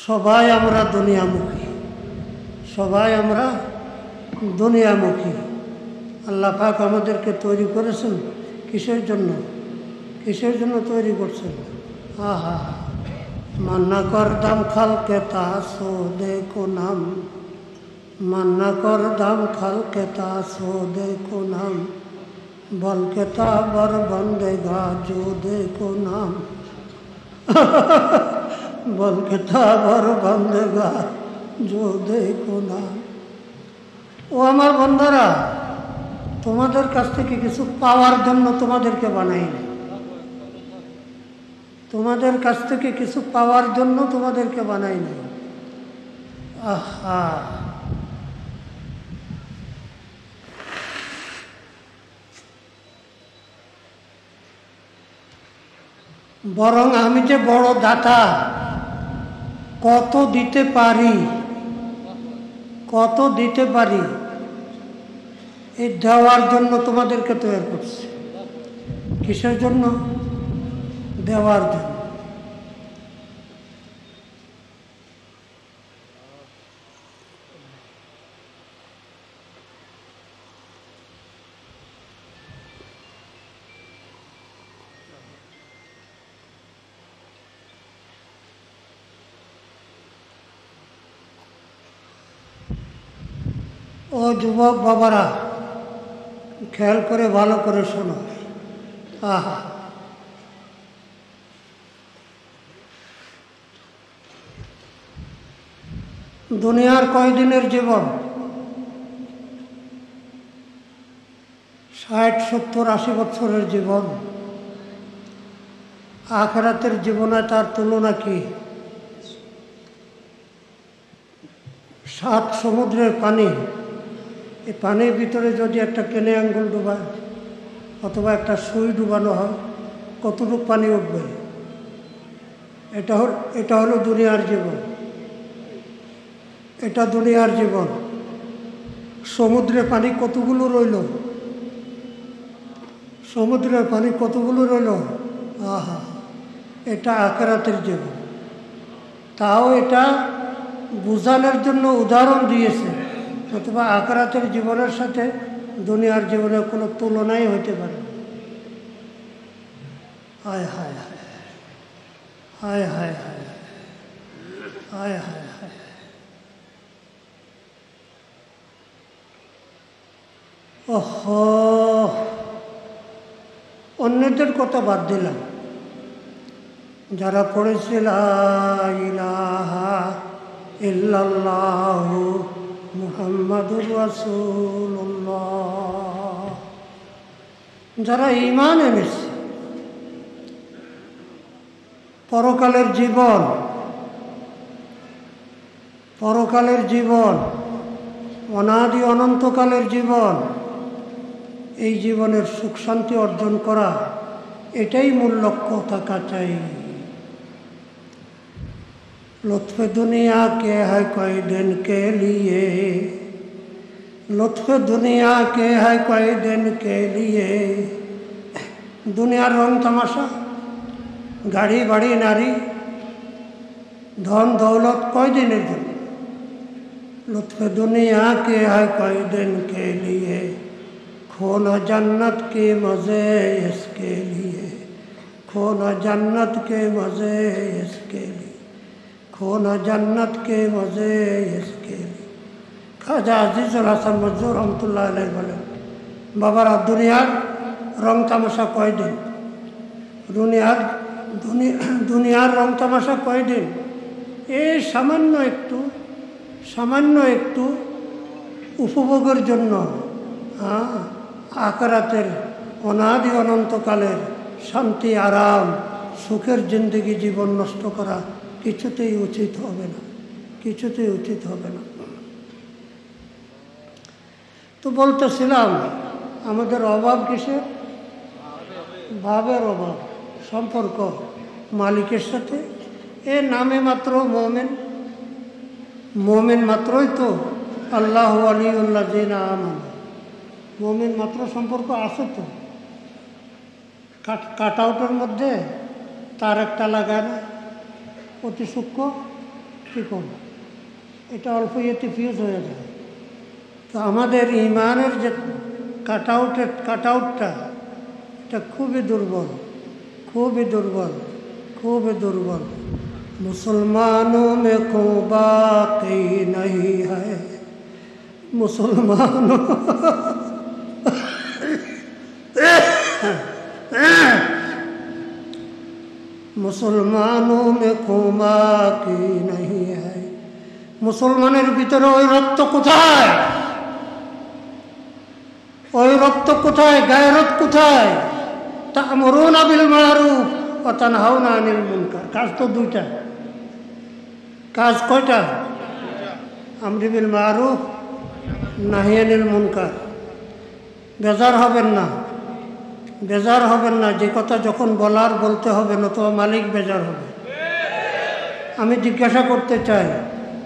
সবাই আমরা দুনিয়ামুখী, সবাই আমরা দুনিয়ামুখী। আল্লাহ পাক আমাদেরকে তৈরি করেছেন কিসের জন্য? কিসের জন্য তৈরি করছেন? আহা, মান্না কর দাম খালকে তাসো দেখো নাম, মান্না কর দাম খালকে তাসো দেখো নাম, বলকে তাবর বন্দেগা জো দেখো নাম, বলকে তাবর বন্দেগা জো দেখো নাম। ও আমার বন্ধুরা, তোমাদের কাছ থেকে কিছু পাওয়ার জন্য তোমাদেরকে বানাইনি, তোমাদের কাছ থেকে কিছু পাওয়ার জন্য তোমাদেরকে বানাইনি। আহা, বরং আমি যে বড় দাতা, কত দিতে পারি, কত দিতে পারি, এই দেওয়ার জন্য তোমাদেরকে তৈরি করছি। কিসের জন্য? দেওয়ার জন্য। ও যুবক বাবারা, খেয়াল করে ভালো করে শোনো। আহা, দুনিয়ার কয়দিনের জীবন? 60, 70, 80 বছরের জীবন। আখিরাতের জীবনে তার তুলনা কি? 7 সমুদ্রের পানি, এই পানির ভিতরে যদি একটা কেনে আঙ্গুল ডুবায় অথবা একটা সুই ডুবানো হয়, কতটুকু পানি উঠবে? এটা হলো দুনিয়ার জীবন, এটা দুনিয়ার জীবন। সমুদ্রে পানি কতগুলো রইল? সমুদ্রের পানি কতগুলো রইল? আহা, এটা আখিরাতের জীবন। তাও এটা বোঝানোর জন্য উদাহরণ দিয়েছে, অথবা আখিরাতের জীবনের সাথে দুনিয়ার জীবনের কোনো তুলনাই হইতে পারে। হায় হায় হায়, হায় হায় হায়, হায় হায় হায়। ওহো, অন্যদের কথা বাদ দিলাম। যারা পড়েছে লা ইলাহা ইল্লাল্লাহু মুহাম্মাদুর রাসূলুল্লাহ, যারা ঈমান এনেছে, পরকালের জীবন, পরকালের জীবন, অনাদি অনন্তকালের জীবন, এই জীবনের সুখ শান্তি অর্জন করা, এটাই মূল লক্ষ্য থাকা চাই। লুৎফে দুনিয়া কে है कोई दिन के लिए, লুৎফে দুনিয়া কে है कोई दिन के लिए। দুনিয়ার রং তামাশা, গাড়ি বাড়ি নারী ধন দৌলত কয়দিনের জন্য? লুৎফে দুনিয়া কে है कोई दिन के लिए, खोना जन्नत के मज़े इसके लिए, खोना जन्नत के मज़े इसके लिए, खोना जन्नत के मज़े इसके लिए। খাজা আজিজুল হাসান মনজুর রহমতুল্লাহ আলাইহি বলেন, বাবারা, দুনিয়ার রং তামাশা কয়দিন? দুনিয়ার রং তামাশা কয়দিন? এই সামান্য একটু উপভোগের জন্য আখিরাতের অনাদি অনন্তকালের শান্তি, আরাম, সুখের জিন্দগি জীবন নষ্ট করা কিছুতেই উচিত হবে না, কিছুতেই উচিত হবে না। তো বলতেছিলাম, আমাদের অভাব কিসের? ভাবের অভাব, সম্পর্ক মালিকের সাথে। এ নামে মাত্র মুমিন, মুমিন মাত্রই তো আল্লাহু ওয়ালিউল্লাযিনা আমানু, মুমিন মাত্র সম্পর্ক আছে তো। কাট আউটের মধ্যে তার একটা লাগায় না, অতি সূক্ষ্ম কী করব? এটা অল্প ইয়েতে ফিউজ হয়ে যায়। তো আমাদের ইমানের যে কাটআউটটা এটা খুবই দুর্বল, খুবই দুর্বল, খুবই দুর্বল। মুসলমানোं में को बाकी नहीं है, मुसलमानों মুসলমানों में को बाकी नहीं है। মুসলমানের ভিতরে ওই রক্ত কোথায়? ওই রক্ত কোথায়? গায়রত কোথায়? তা'মুরুনা বিল মারুফ ওয়া তানহাউনা আনিল মুনকার। কাজ তো দুইটা। কাজ কয়টা? আমরি বিল মারুফ, নাহি আনিল মুনকার। বেজার হবেন না, বেজার হবেন না। যে কথা যখন বলার বলতে হবে, নতুবা মালিক বেজার হবে। আমি জিজ্ঞাসা করতে চাই,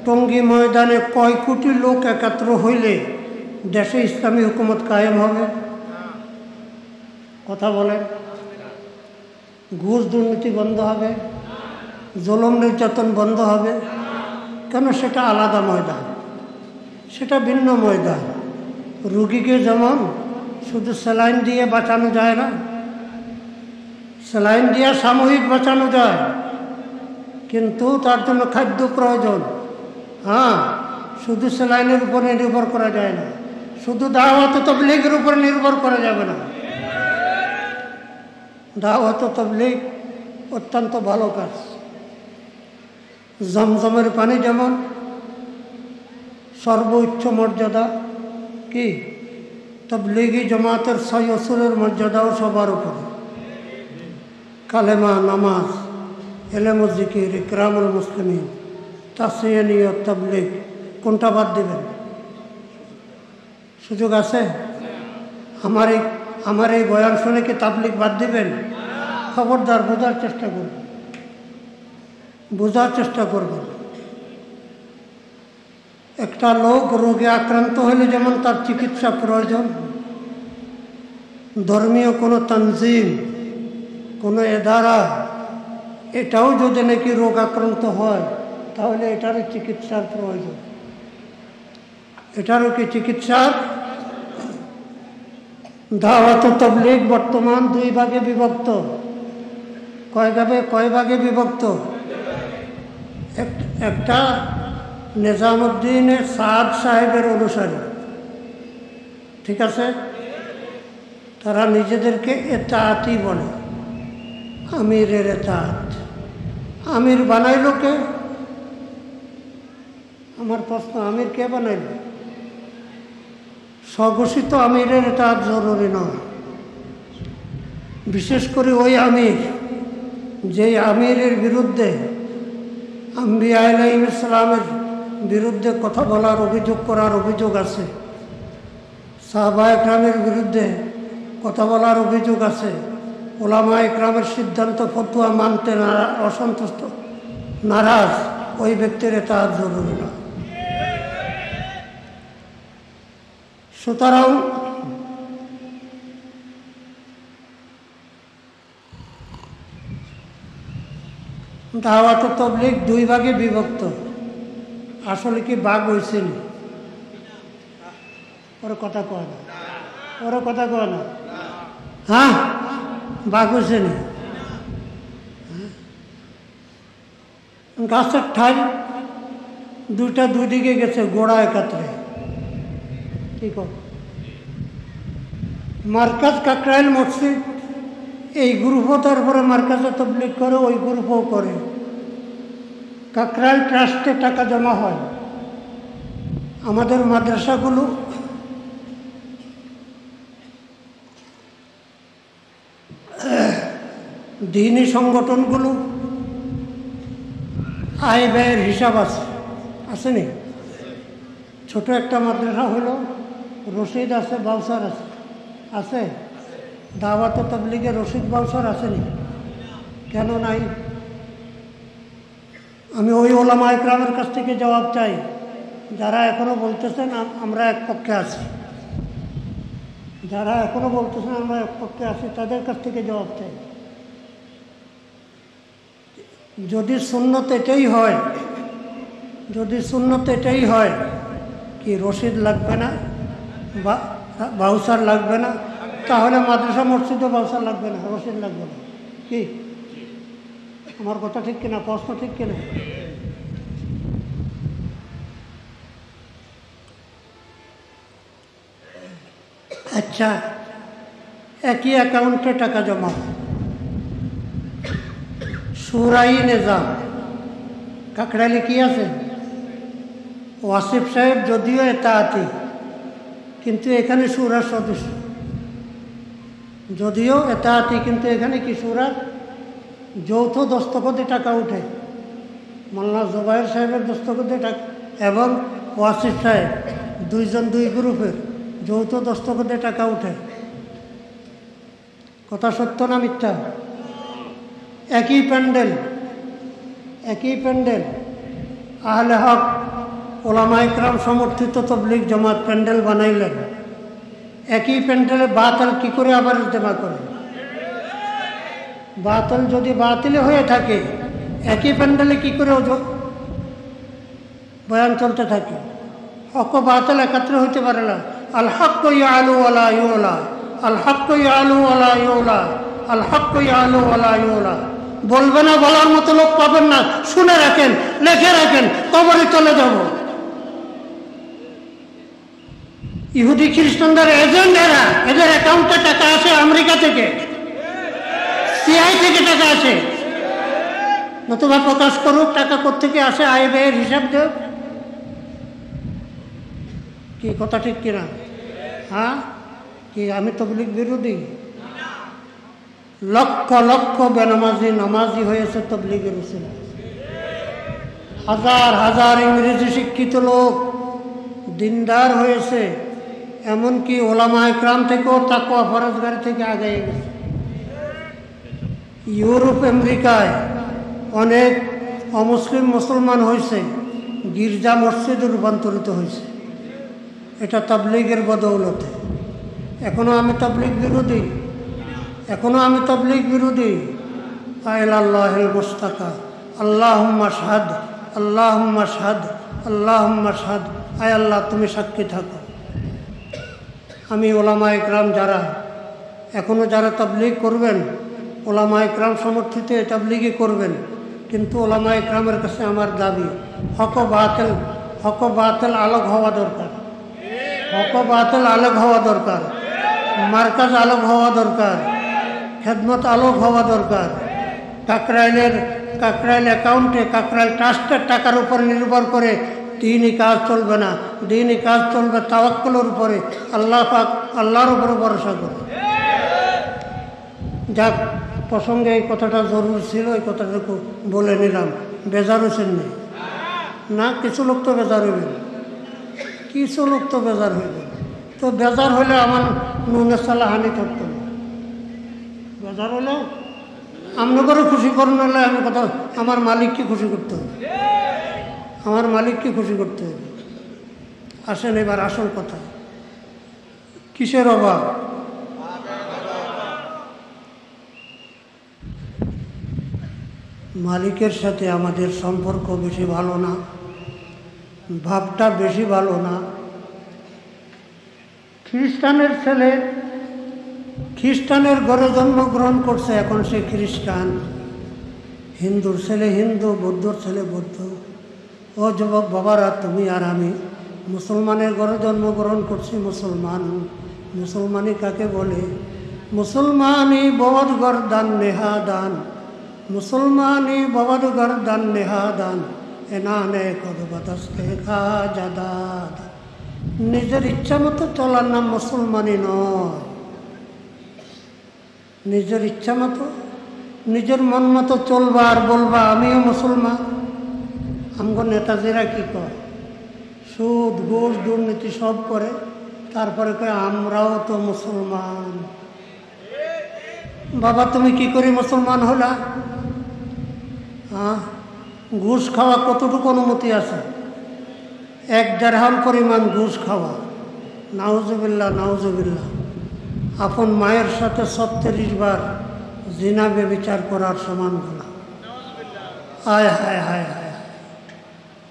টঙ্গী ময়দানে কয় কোটি লোক একাত্র হইলে দেশে ইসলামী হুকুমত কায়েম হবে? কথা বলেন। ঘুষ দুর্নীতি বন্ধ হবে? জুলুম নির্যাতন বন্ধ হবে? কেন? সেটা আলাদা ময়দান, সেটা ভিন্ন ময়দান। রুগীকে যেমন শুধু স্যালাইন দিয়ে বাঁচানো যায় না, স্যালাইন দিয়ে সাময়িক বাঁচানো যায়, কিন্তু তার জন্য খাদ্য প্রয়োজন। হ্যাঁ, শুধু স্যালাইনের উপরে নির্ভর করা যায় না, শুধু দাওয়াত তাবলীগের উপর নির্ভর করা যাবে না। দাওয়াত তাবলীগ অত্যন্ত ভালো কাজ। জমজমের পানি যেমন সর্বোচ্চ মর্যাদা, কি তাবলীগি জামাতের 6 আসরের মর্যাদাও সবার উপরে। কালেমা, নামাজ, ইলম ও জিকির, ইকরামুল মুসলিমিন, তাসিয়া নিয়ত, তাবলীগ, কোনটা বাদ দিবেন? সুযোগ আছে? আমার এই বয়ান শুনে কি তাবলীগ বাদ দিবেন? খবরদার, বোঝার চেষ্টা করবেন, বোঝার চেষ্টা করবেন। একটা লোক রোগে আক্রান্ত হলে যেমন তার চিকিৎসা প্রয়োজন, ধর্মীয় কোনো তানজিম, কোনো এদারা এটাও যদি নাকি রোগ আক্রান্ত হয়, তাহলে এটারও চিকিৎসার প্রয়োজন। এটারও কি চিকিৎসার? দাওয়াত তাবলীগ বর্তমান 2 ভাগে বিভক্ত। কয় ভাগে বিভক্ত? একটা নিজামুদ্দিন সাদ সাহেবের অনুসারী, ঠিক আছে? তারা নিজেদেরকে এতাআতি বলে, আমিরের এতাআত। আমির বানাইল কে? আমার প্রশ্ন, আমির কে বানাইল? স্বঘোষিত আমিরের এতাআত জরুরি নয়। বিশেষ করে ওই আমির, যেই আমিরের বিরুদ্ধে আম্বিয়া আলাইহিস সালামের বিরুদ্ধে কথা বলার অভিযোগ করার অভিযোগ আছে, সাহাবা ইকরামের বিরুদ্ধে কথা বলার অভিযোগ আছে, ওলামা ইকরামের সিদ্ধান্ত ফতোয়া মানতে অসন্তুষ্ট, নারাজ, ওই ব্যক্তির এতাআত জরুরি না। সুতরাং দাওয়াত তাবলীগ 2 ভাগে বিভক্ত। আসলে কি ভাগ হয়েছিল? ওর কথা কয় না, ওর কথা কয় না। হ্যাঁ, ভাগ হয়েছে নি? গাছের ঠাই দুইটা 2 দিকে গেছে, গোড়া একাত্রে। ঠিক আছে? মার্কাজ কাকরাইল মসজিদ, এই গ্রুপও তারপরে মার্কাজে তাবলীগ করে, ওই গ্রুপও করে। কাকরাইল ট্রাস্টে টাকা জমা হয়। আমাদের মাদ্রাসাগুলো দ্বীনি সংগঠনগুলো আয় ব্যয়ের হিসাব আছে, আসেনি? ছোট একটা মাদ্রাসা হলো, রশিদ আছে, বাউসার আছে, আছে? দাওয়াত তাবলীগের রশিদ বাউসার আসেনি? কেন নাই? আমি ওই ওলামা ইকরামের কাছ থেকে জবাব চাই, যারা এখনো বলতেছেন আমরা এক পক্ষে আছি, যারা এখনো বলতেছেন আমরা এক পক্ষে আছি, তাদের কাছ থেকে জবাব চাই। যদি সুন্নত এটাই হয় যদি সুন্নত এটাই হয় কি রশিদ লাগবে না, বা বাউসার লাগবে না, তাহলে মাদ্রাসা মসজিদও বাউসার লাগবে না, রশিদ লাগবে না। কি আমার কথা ঠিক কিনা? প্রশ্ন ঠিক কিনা? আচ্ছা, একই অ্যাকাউন্টে টাকা জমা, সুরাই নিজাম কাকড়ালি কি আছে? ওয়াসিফ সাহেব যদিও এতাআতি, কিন্তু এখানে সুরার সদস্য, যদিও এতাআতি কিন্তু এখানে কি সুরার যৌথ দস্তখতে টাকা উঠে। মোল্লা জুবায়ের সাহেবের দস্তখতে টাকা এবং ওয়াসিফ সাহেব দুইজন দুই গ্রুপের যৌথ দস্তখতে টাকা উঠে। কথা সত্য না মিথ্যা? একই প্যান্ডেল, একই প্যান্ডেল, আহলে হক ওলামা ইকরাম সমর্থিত তবলিগ জামাত প্যান্ডেল বানাইলেন। একই প্যান্ডেলে বাতিল কি করে আবার ইজতেমা করে? বাতিল যদি বাতিলে হয়ে থাকে একই প্যান্ডেলে কি করে বয়ান চলতে থাকে? হক বাতিল একাত্র হইতে পারে না। আল হক ইয়ালু ওয়ালা ইউলা, আল হক ইয়ালু ওয়ালা ইউলা, আল হক ইয়ালু ওয়ালা ইউলা। বলবে না, বলার মতো লোক পাবেন না। শুনে রাখেন, লিখে রাখেন, কবরে চলে যাব। ইহুদি খ্রিস্টানদের এজেন্টরা, এদের অ্যাকাউন্টে টাকা আসে আমেরিকা থেকে, সিআই থেকে টাকা আসে। নতুবা প্রকাশ করুক টাকা কোত্থেকে আসে, আয় ব্যয়ের হিসাব দেব। কি কথা ঠিক কিনা? হ্যাঁ, কি আমি তবলিগ বিরোধী? লক্ষ লক্ষ বেনামাজি নামাজি হয়েছে তবলিগের উসিলা। হাজার হাজার ইংরেজি শিক্ষিত লোক দিনদার হয়েছে, এমনকি ওলামা ইকরাম থেকেও তাকওয়া ফরজগারি থেকে আগায় গেছে। ইউরোপ আমেরিকায় অনেক অমুসলিম মুসলমান হয়েছে, গির্জা মসজিদে রূপান্তরিত হয়েছে। এটা তাবলিগের বদৌলতে। এখনও আমি তাবলিগ বিরোধী, এখনও আমি তাবলিগ বিরোধী। আল্লাহিল মুস্তাকা, আল্লাহুম্মা শাহাদ, আল্লাহুম্মা শাহাদ, আল্লাহুম্মা শাহাদ। আয় আল্লাহ, তুমি সাক্ষী থাকো। আমি ওলামা ইকরাম যারা এখনও যারা তাবলিগ করবেন, ওলামা ইকরাম সমর্থিত তাবলিগই করবেন, কিন্তু ওলামা ইকরামের কাছে আমার দাবি, হক বাতিল আলোক হওয়া দরকার, হক বাতিল আলোক হওয়া দরকার, মার্কাজ আলোক হওয়া দরকার, খেদমত আলোক হওয়া দরকার। কাকরাইল অ্যাকাউন্টে, কাকরাইল ট্রাস্টের টাকার উপর নির্ভর করে দিনই কাজ চলবে না। দিনই কাজ চলবে তাওয়াক্কুলের উপরে, আল্লাহ পাক, আল্লাহর উপরে ভরসা করে। যাক, প্রসঙ্গে এই কথাটা জরুর ছিল, এই কথাটুকু বলে নিলাম। বেজার হয়েছেন না? কিছু লোক তো বেজার হইবেন, কিছু লোক তো বেজার হইবেন। তো বেজার হলে আমার নুনের সালা হানি থাকতো না। বেজার হলে আপনাদেরও খুশি করুন, হলে আমি কথা, আমার মালিককে খুশি করতে হবে, আমার মালিককে খুশি করতে হবে। আসেন এবার আসল কথা, কিসের অভাব? মালিকের সাথে আমাদের সম্পর্ক বেশি ভালো না, ভাবটা বেশি ভালো না। খ্রিস্টানের ছেলে খ্রিস্টানের ঘরে জন্মগ্রহণ করছে, এখন সে খ্রিস্টান। হিন্দুর ছেলে হিন্দু, বৌদ্ধর ছেলে বৌদ্ধ। ও যুবক বাবারা, তুমি আর আমি মুসলমানের ঘরে জন্মগ্রহণ করছি, মুসলমান। মুসলমানি কাকে বলে? মুসলমানি ববদ গর্দান নেহাদান, মুসলমানি ববদ গর্দান নেহাদান, এনানে কদ বাতাসকে খা জাদাদ। নিজের ইচ্ছা মতো চলার নাম মুসলমানি নয়। নিজের ইচ্ছা মতো, নিজের মন মতো চলবা আর বলবা আমিও মুসলমান। আমগো নেতাজিরা কি কয়? সুদ ঘুষ দুর্নীতি সব করে, তারপরে কয় আমরাও তো মুসলমান। বাবা, তুমি কি করে মুসলমান হলা? হ্যাঁ, ঘুষ খাওয়া কতটুকু অনুমতি আছে? 1 দিরহাম পরিমাণ ঘুষ খাওয়া, নাউজুবিল্লাহ নাউজুবিল্লাহ। আপন মায়ের সাথে 36 বার জিনা ব্যভিচার করার সমান গুনাহ। হায় হায় হায় হায়।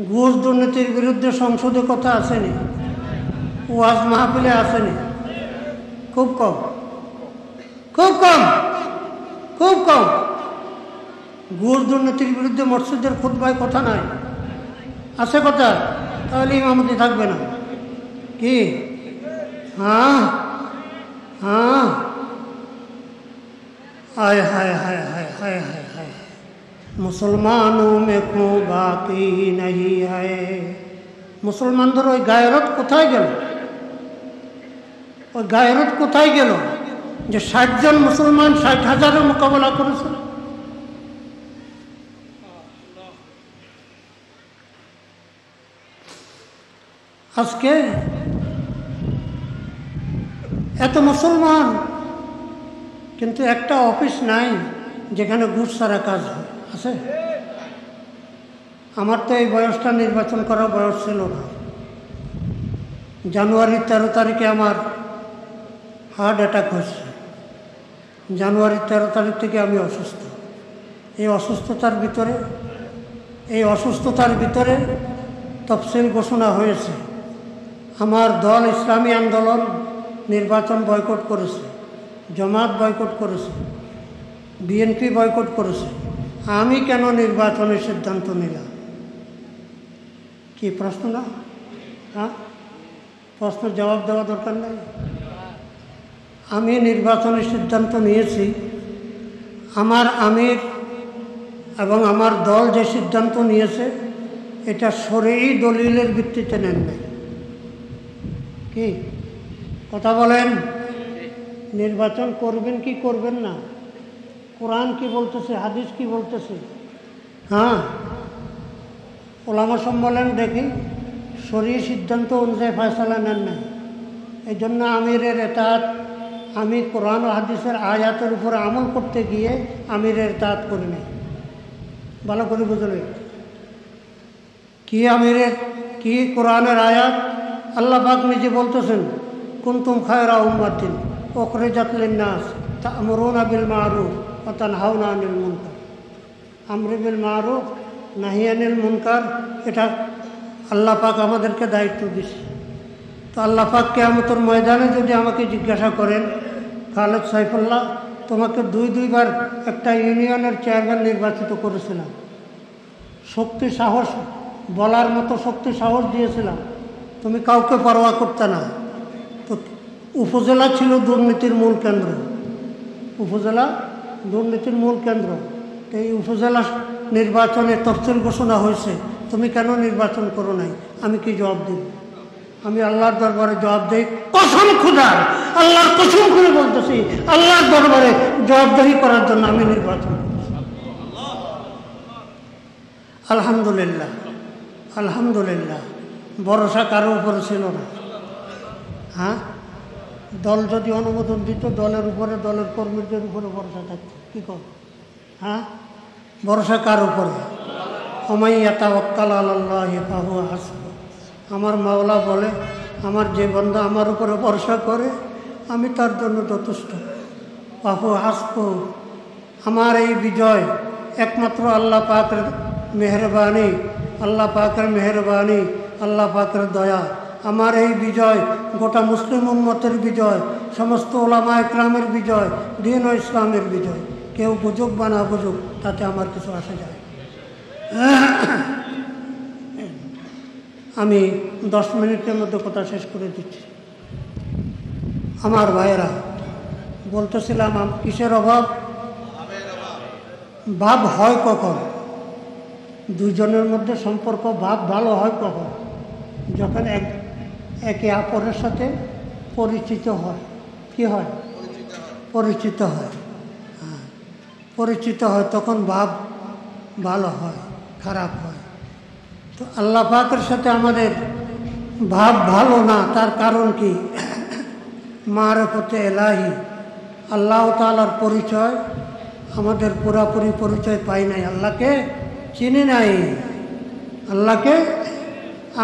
ঘুষ দুর্নীতির বিরুদ্ধে সংসদে কথা আসেনি, ওয়াজ মাহফিলে আসেনি, খুব কম, খুব কম, খুব কম। ঘুষ দুর্নীতির বিরুদ্ধে মসজিদের খুতবায় কথা নাই, আছে কথা? তাহলে ইমামতি থাকবে না কি? हाँ हाँ, हाय हाय हाय हाय हाय हाय हाय, मुसलमानों में क्यों बाकी नहीं है। মুসলমানদের ওই গায়রত কোথায় গেল? ওই গায়রত কোথায় গেল যে 60 জন মুসলমান 60,000-এর মোকাবেলা করেছে? আজকে এত মুসলমান, কিন্তু একটা অফিস নাই যেখানে ঘুষ ছাড়া কাজ হয়, আছে? আমার তো এই বয়সটা নির্বাচন করার বয়স ছিল না। জানুয়ারির 13 তারিখে আমার হার্ট অ্যাটাক হয়েছে। জানুয়ারির 13 তারিখ থেকে আমি অসুস্থ। এই অসুস্থতার ভিতরে তফসিল ঘোষণা হয়েছে। আমার দল ইসলামী আন্দোলন নির্বাচন বয়কট করেছে, জামাত বয়কট করেছে, বিএনপি বয়কট করেছে। আমি কেন নির্বাচনের সিদ্ধান্ত নিলাম? কি প্রশ্ন না? হ্যাঁ, প্রশ্নের জবাব দেওয়া দরকার নাই। আমি নির্বাচনের সিদ্ধান্ত নিয়েছি, আমার আমির এবং আমার দল যে সিদ্ধান্ত নিয়েছে এটা শরঈ দলিলের ভিত্তিতে নেন নাই। কি কথা বলেন? নির্বাচন করবেন কি করবেন না, কোরআন কি বলতেছে, হাদিস কি বলতেছে? হ্যাঁ, ওলামা সম্মেলন দেখি শরঈ সিদ্ধান্ত অনুযায়ী ফয়সালা নেন নাই। এই জন্য আমিরের এতাআত, আমি কোরআন ও হাদিসের আয়াতের উপরে আমল করতে গিয়ে আমিরের এতাআত করি নাই। ভালো করে বুঝলে কি আমিরের কি কোরআনের আয়াত? আল্লাহ পাক নিজে বলতেছেন, কুনতুম খায়রা উম্মাতিন উখরিজাত লিন-নাস তা'মুরুনা বিল মা'রুফ ওয়া তানহাউনা আনিল মুনকার। আমর বিল মা'রুফ, নাহি আনিল মুনকার, এটা আল্লাহ পাক আমাদেরকে দায়িত্ব দিছে। তো আল্লাহ পাক কিয়ামতের ময়দানে যদি আমাকে জিজ্ঞাসা করেন, খালেদ সাইফুল্লাহ, তোমাকে দুইবার একটা ইউনিয়নের চেয়ারম্যান নির্বাচিত করেছিলাম, শক্তি সাহস বলার মতো শক্তি সাহস দিয়েছিলাম, তুমি কাউকে পরোয়া করতে না। তো উপজেলা ছিল দুর্নীতির মূল কেন্দ্র, উপজেলা দুর্নীতির মূল কেন্দ্র। এই উপজেলা নির্বাচনে তফসিল ঘোষণা হয়েছে, তুমি কেন নির্বাচন করো নাই? আমি কি জবাব দেব? আমি আল্লাহর দরবারে জবাব দেই, কসম খুদার, আল্লাহর কসম করে বলতেছি, আল্লাহর দরবারে জবাবদাহি করার জন্য আমি নির্বাচন করছি। আলহামদুলিল্লাহ, আলহামদুলিল্লাহ। ভরসা কারো উপরে ছিল না। হ্যাঁ, দল যদি অনুমোদন দিত, দলের উপরে, দলের কর্মীদের উপরে ভরসা থাকতো। কী কর? হ্যাঁ, ভরসা কার উপরে? ওমাই ইয়াতাওয়াক্কাল আলাল্লাহি ফাহুয়া হাসবুহ। আমার মাওলা বলে, আমার যে বান্দা আমার উপরে ভরসা করে আমি তার জন্য যথেষ্ট। ফাহুয়া হাসবুহ। আমার এই বিজয় একমাত্র আল্লাহ পাকের মেহরবানি, আল্লাহ পাকের মেহরবানি, আল্লাহ পাকের দয়া। আমার এই বিজয় গোটা মুসলিম উম্মতের বিজয়, সমস্ত ওলামা ইকরামের বিজয়, দ্বীন ও ইসলামের বিজয়। কেউ বুঝুক বা না বুঝুক তাতে আমার কিছু আসে যায়। আমি 10 মিনিটের মধ্যে কথা শেষ করে দিচ্ছি। আমার ভাইয়েরা, বলতেছিলাম কিসের অভাব? ভাব হয় কখন? দুজনের মধ্যে সম্পর্ক ভাব ভালো হয় কখন? যখন একে অপরের সাথে পরিচিত হয়। কি হয়? পরিচিত হয়। হ্যাঁ, পরিচিত হয়, তখন ভাব ভালো হয়, খারাপ হয়। তো আল্লাহ পাকের সাথে আমাদের ভাব ভালো না, তার কারণ কি? মারিফাতে ইলাহি, আল্লাহ তাআলার পরিচয় আমাদের পুরাপুরি পরিচয় পাই নাই, আল্লাহকে চিনি নাই। আল্লাহকে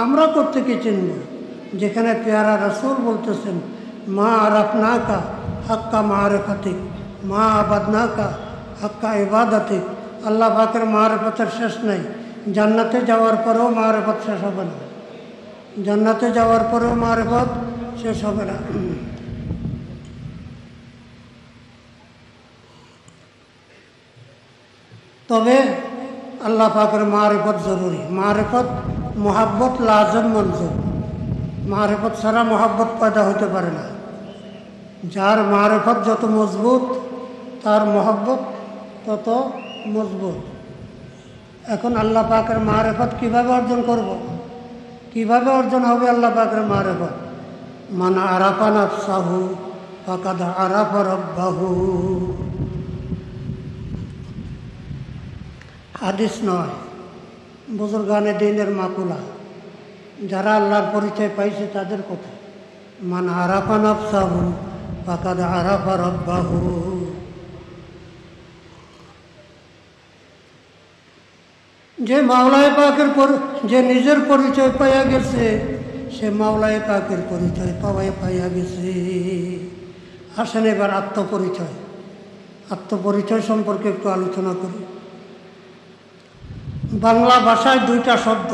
আমরা কোত্থেকে চিনব? যেখানে পেয়ারা রাসূল বলতেছেন, মা আরাফনাকা হাক্কা মারিফাতিক, মা আবাদনাকা হাক্কা ইবাদাতিক। আল্লাহ পাকের মারিফতের শেষ নাই। জান্নাতে যাওয়ার পরেও মারিফত শেষ হবে না, জান্নাতে যাওয়ার পরেও মারিফত শেষ হবে না। তবে আল্লাহ পাকের মারিফত জরুরি। মারিফত মোহাব্বত লাজম মঞ্জুর। মারিফত ছাড়া মোহাব্বত পয়দা হতে পারে না। যার মারিফত যত মজবুত তার মোহাব্বত তত মজবুত। এখন আল্লাহ পাকের মারিফত কিভাবে অর্জন করব? কিভাবে অর্জন হবে আল্লাহ পাকের মারিফত? মান আরাফা নাফসাহু ফাকাদ আরাফা রাব্বাহু। হাদিস নয়, বুজুর্গানে দ্বীনের মাকুলা। যারা আল্লাহর পরিচয় পাইছে তাদের কথা। মান আরাফা নাফসাহু ফাকাদ আরাফা রাব্বাহু। যে মাওলায়ে পাকের যে নিজের পরিচয় পাইয়া গেছে সে মাওলায়ে পাকের পরিচয় পাইয়া গেছে। আসেন এবার আত্মপরিচয়। আত্মপরিচয় সম্পর্কে একটু আলোচনা করি। বাংলা ভাষায় দুইটা শব্দ,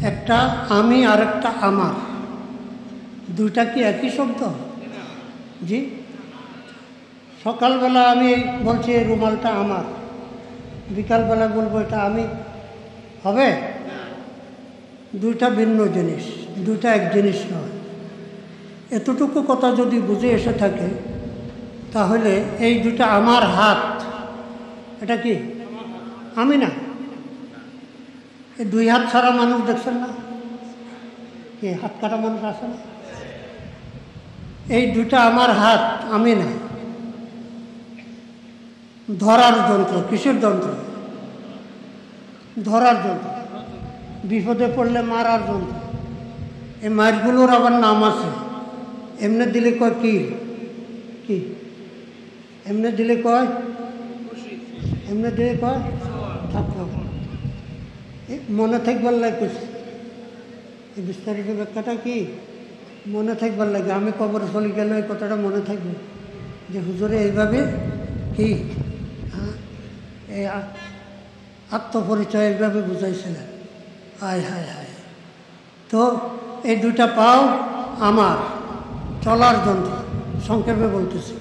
একটা আমি আর একটা আমার। দুইটা কি একই শব্দ? জি। সকালবেলা আমি বলছি এই রুমালটা আমার, বিকালবেলা বলবো এটা আমি, হবে? দুইটা ভিন্ন জিনিস, দুইটা এক জিনিস নয়। এতটুকু কথা যদি বুঝে এসে থাকে তাহলে এই দুটা আমার হাত, এটা কি আমি না? এই দুই হাত ছাড়া মানুষ দেখছেন না? কি হাত কাটা মানুষ আছে না? এই দুটা আমার হাত, আমি না। ধরার যন্ত্র। কিসের যন্ত্র? ধরার যন্ত্র। বিপদে পড়লে মারার যন্ত্র। এই মারগুলোর আবার নাম আছে। এমনি দিলে কয় কি কি, এমনি দিলে কয়, এমনি দিলে কয় থাকতে। মনে থাকবার লাগে এই বিস্তারিত ব্যাখ্যাটা কি মনে থাকবার লাগে। আমি কবরে চলে গেলে এই কথাটা মনে থাকবে যে হুজুরে এইভাবে কি এই আত্মপরিচয় এইভাবে বুঝাইছিলেন। হায় হায় হায়। তো এই দুইটা পাও আমার, চলার যন্ত্র, সংক্ষেপে বলতেছি।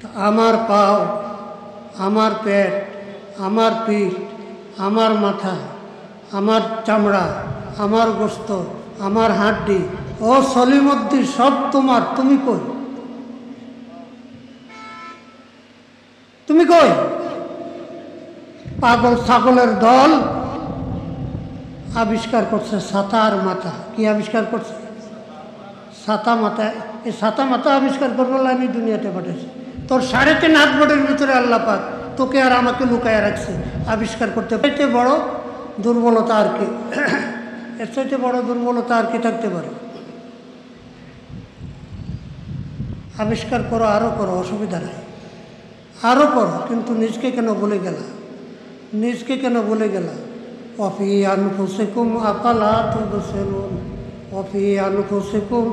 তো আমার পাও, আমার পেট, আমার পিঠ, আমার মাথা, আমার চামড়া, আমার গোস্ত, আমার হাড্ডি, ও সলিমদ্দি, সব তোমার। তুমি কই? তুমি কই? পাগল ছাগলের দল আবিষ্কার করছে ছাতা আর মাথা। কি আবিষ্কার করছে? ছাতা মাথা। এই ছাতা মাথা আবিষ্কার করবো আমি দুনিয়াতে পাঠাইছি। তোর 3.5 হাত বটের ভিতরে আল্লাহ পাক তোকে আর আমাকে লুকায় রাখছে আবিষ্কার করতে। এর চাইতে বড় দুর্বলতা আর কি? এর চাইতে বড় দুর্বলতা আর কি থাকতে পারে? আবিষ্কার করো, আরও করো, অসুবিধা নেই, আরও করো, কিন্তু নিজকে কেন বলে গেলা? নিজকে কেন বলে গেলা? ওয়াফি আনফুসিকুম আফালা তুবসিরুন। ওয়াফি আনফুসিকুম,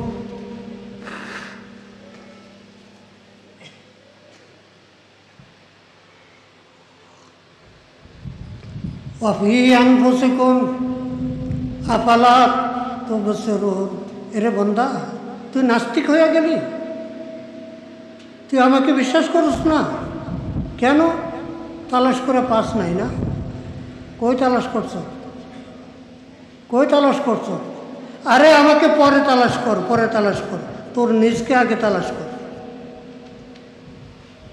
ওয়াফি আনফুসিকুম আফালা তুবসিরুন। এরে বন্দা, তুই নাস্তিক হয়ে গেলি? তুই আমাকে বিশ্বাস করিস না কেন? তালাশ করে পাস নাই না? কই তালাশ করছ? কই তালাশ করছ? আরে আমাকে পরে তালাশ কর, পরে তালাশ কর। তোর নিজকে আগে তালাশ কর,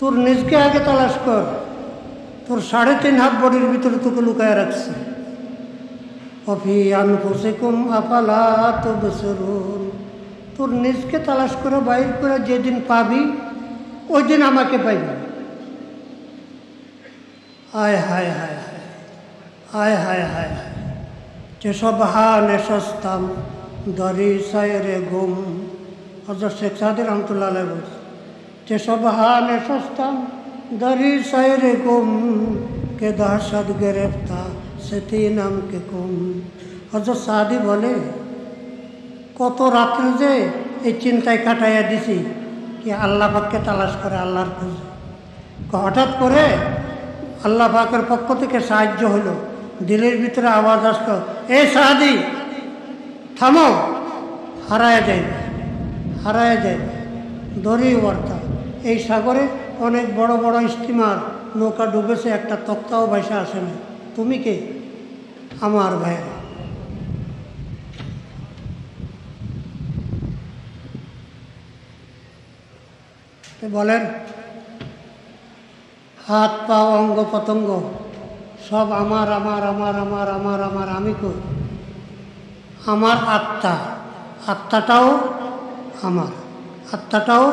তোর নিজকে আগে তালাশ কর। তোর 3.5 হাত বডির ভিতরে তোকে লুকায় রাখছে। ওয়াফি আনফুসিকুম আফালা তুবসিরুন। তোর নিজকে তালাশ করে বাইর করে যেদিন পাবি ওই দিন আমাকে পাইবি। হায় হায় হায় হায়, হায় হায় হায় হায়। যেসব হানে সস্তাম দরি সায়রে গুম। হযরত শেখ সাদি রহমতুল্লাহ আলাইহি বলছে, যেসব হানে সস্তাম দরি সায়রে গুম কে দহশত গ্রেফতা সেতি নাম কে কুম। হযরত সাদি বলে, কত রাত্রে যে এই চিন্তায় কাটাইয়া দিছি কি আল্লাহ পাককে তালাশ করে, আল্লাহর খোঁজে। হঠাৎ করে আল্লাহ পাকের পক্ষ থেকে সাহায্য হলো। দিলের ভিতরে আওয়াজ আসতো, এ সাহাদি থামো, হারায় যাইবে, হারায় যাইবে, দড়ি বার্তা। এই সাগরে অনেক বড় বড় স্টিমার নৌকা ডুবেছে, একটা তক্তাও ভাইসা আসে না। তুমি কে? আমার ভাইয়েরা। বলেন, হাত পা অঙ্গ পতঙ্গ সব আমার আমার আমার আমার আমার আমার, আমি কই? আমার আত্মা, আত্মাটাও আমার, আত্মাটাও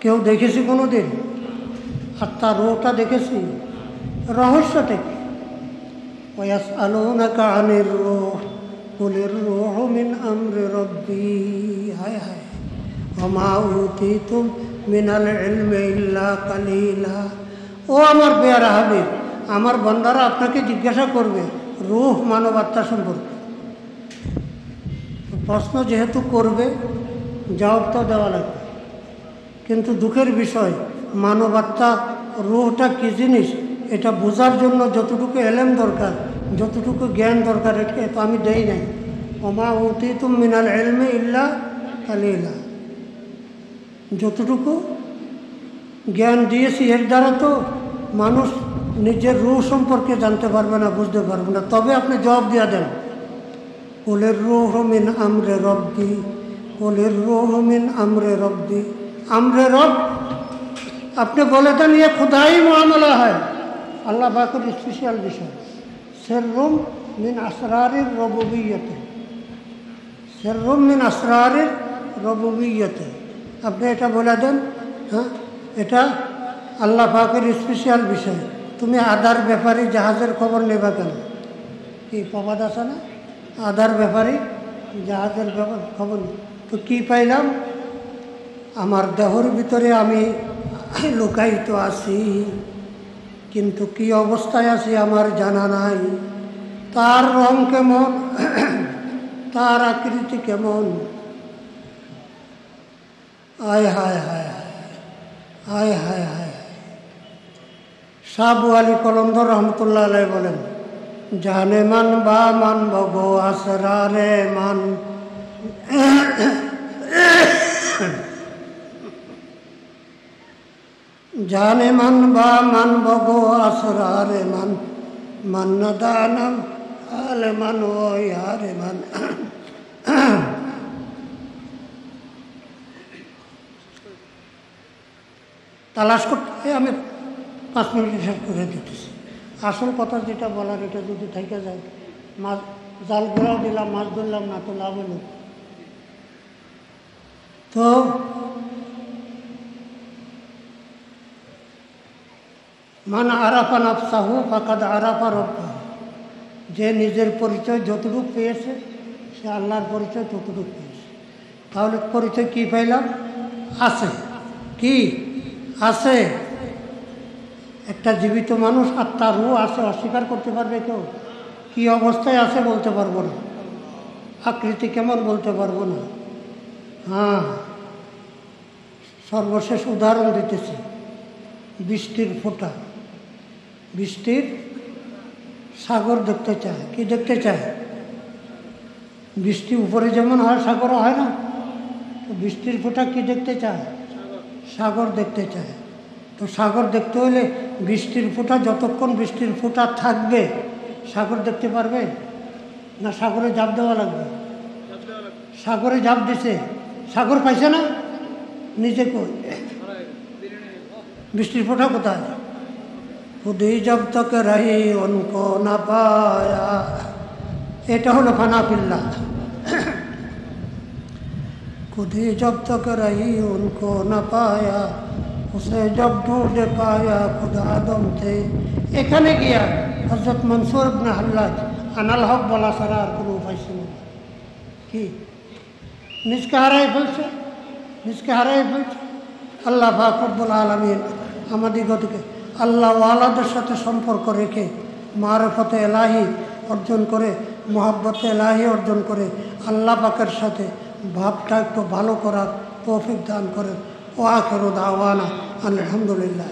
কেউ দেখেছি কোনো দিন? আত্মা রোহটা দেখেছি? রহস্যটা কি? ওয়াসআলুনাকা আনির রূহ কুলির রূহু মিন আমরি রাব্বি, হায় হায়, ওয়া মা উতীতুম মিনাল ইলমি ইল্লা কালিলা। ও আমার পেয়ারা হাবিব, আমার বান্দারা আপনাকে জিজ্ঞাসা করবে রূহ মানব আত্মা সম্পর্কে। প্রশ্ন যেহেতু করবে, জবাব তো দেওয়া লাগবে। কিন্তু দুঃখের বিষয়, মানব আত্মা রূহটা কী জিনিস এটা বোঝার জন্য যতটুকু এলেম দরকার, যতটুকু জ্ঞান দরকার, এটা তো আমি দেই নাই। ওমা উতীতুম মিনাল ইলমি ইল্লা কালিলা, যতটুকু জ্ঞান দিয়েছি এর দ্বারা তো মানুষ নিজের রূহ সম্পর্কে জানতে পারবে না, বুঝতে পারবে না। তবে আপনি জবাব দিয়ে দেন, কুলির রূহু মিন আমরি রব্বি, কুলির রূহু মিন আমরি রব্বি। আমরে রব আপনি বলে দেন, ইয়ে খুদাই মুআমালা হয়, আল্লাহ পাকের স্পেশাল বিষয়। সিররুম মিন আসরারির রুবুবিয়্যতি, সিররুম মিন আসরারির রুবুবিয়্যতি। আপনি এটা বলে দেন, হ্যাঁ এটা আল্লাহ পাকের স্পেশাল বিষয়। তুমি আদার ব্যাপারী জাহাজের খবর নেবা কেন? কি প্রবাদ আছে না, আদার ব্যাপারী জাহাজের ব্যাপার খবর। তো কি পাইলাম? আমার দেহর ভিতরে আমি লুকায়িত আছি, কিন্তু কি অবস্থায় আছি আমার জানা নাই। তার রং কেমন, তার আকৃতি কেমন, আয় হায় হায় হায় হায় হায়। শাহ আবু আলী কলন্দর রহমতুল্লাহ আলাই বলেন, জানে মান বা মান বগো আসরারে মান, জানে মান বা মান বগো আসরারে মান, মান না দানাম আলে মান ও ইয়ারে মান। তালাশ করতে আমি 5 মিনিট শেষ করে দিতেছি। আসল কথা যেটা বলার, এটা যদি থেকে যায়, মাছ জাল ঘোরাও দিলাম, মাছ ধরলাম না, তো লাভ হলো। তো মান আরাফা নাফসাহু ফাকাদ আরাফা রাব্বাহু, যে নিজের পরিচয় যতটুকু পেয়েছে সে আল্লাহর পরিচয় ততটুকু পেয়েছে। তাহলে পরিচয় কি পাইলাম? আছে। কি আছে? একটা জীবিত মানুষ, আত্মার রূহ আছে, অস্বীকার করতে পারবে কেউ? কি অবস্থায় আছে বলতে পারবো না, আকৃতি কেমন বলতে পারবো না। হ্যাঁ, সর্বশেষ উদাহরণ দিতেছি, বৃষ্টির ফোঁটা। বৃষ্টির সাগর দেখতে চায়। কি দেখতে চায়? বৃষ্টি উপরে যেমন হয় সাগরও হয় না, তো বৃষ্টির ফোঁটা কি দেখতে চায়? সাগর দেখতে চায়। তো সাগর দেখতে হলে বৃষ্টির ফোঁটা, যতক্ষণ বৃষ্টির ফোঁটা থাকবে সাগর দেখতে পারবে না? সাগরে ঝাঁপ দেওয়া লাগবে। সাগরে ঝাঁপ দিছে, সাগর পাইছে না, নিচে কই? বৃষ্টির ফোঁটা কোথায়? খুদি জব তক রহি উनको না পায়া। এটা হলো ফানাফিল্লাহ। खुदी जब तक रही उनको न पाया, उसे जब ढूंढ पाया खुद आदम थे। এখানে গিয়া হযরত মনসুর ইবনে হাল্লাজ আনাল হক বলা ছাড়া আর কোনো উপায় ছিল না। কি নিজকে হারাই ফেলছে, নিজকে হারাই ফেলছে। আল্লাহ পাক রব্বুল আলামিন আমাদিগকে আল্লাহ ওয়ালাদের সাথে সম্পর্ক রেখে মারফতে এলাহি অর্জন করে, মোহাব্বতে এলাহি অর্জন করে আল্লাহ পাকের সাথে ভাবটা একটু ভালো করার তৌফিক দান করেন। ও আখিরু দাওয়ানা আলহামদুলিল্লাহ।